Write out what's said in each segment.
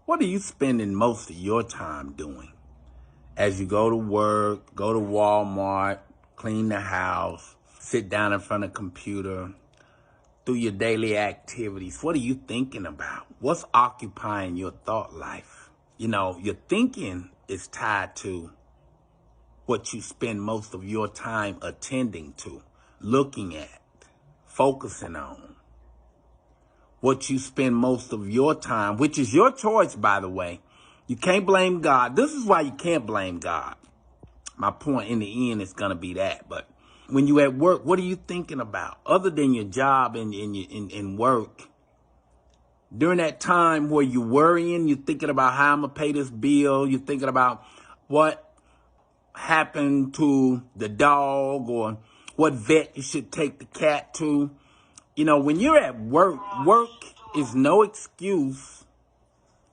What are you spending most of your time doing? As you go to work, go to Walmart, clean the house, sit down in front of a computer, do your daily activities, what are you thinking about? What's occupying your thought life? You know, your thinking is tied to what you spend most of your time attending to, looking at, focusing on. What you spend most of your time, which is your choice, by the way. You can't blame God. This is why you can't blame God. My point in the end is going to be that. But when you at work, what are you thinking about? Other than your job and work, during that time where you're worrying, you're thinking about how I'm going to pay this bill. You're thinking about what happened to the dog or what vet you should take the cat to. You know, when you're at work, work is no excuse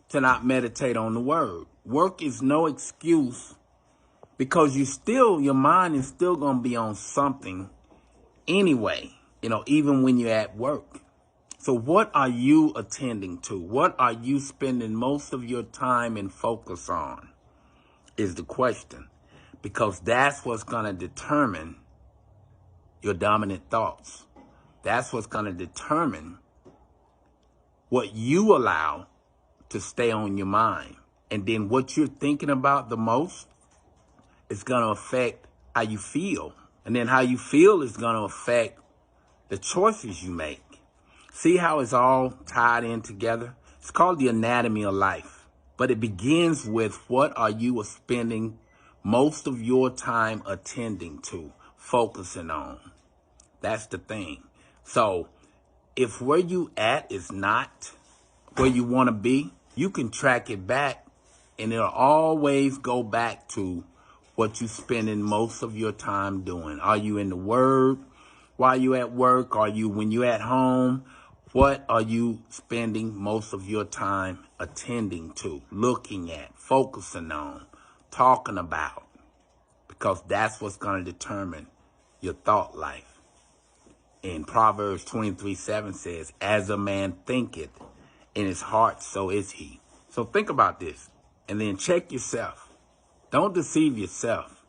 to not meditate on the word. Work is no excuse because your mind is still going to be on something anyway, you know, even when you're at work. So what are you attending to? What are you spending most of your time and focus on is the question, because that's what's going to determine your dominant thoughts. That's what's going to determine what you allow to stay on your mind. And then what you're thinking about the most is going to affect how you feel. And then how you feel is going to affect the choices you make. See how it's all tied in together? It's called the anatomy of life. But it begins with what are you spending most of your time attending to, focusing on. That's the thing. So if where you at is not where you want to be, you can track it back and it'll always go back to what you spending most of your time doing. Are you in the Word while you at work? Are you when you at home? What are you spending most of your time attending to, looking at, focusing on, talking about? Because that's what's going to determine your thought life. In Proverbs 23:7 says, as a man thinketh in his heart, so is he. So think about this and then check yourself. Don't deceive yourself.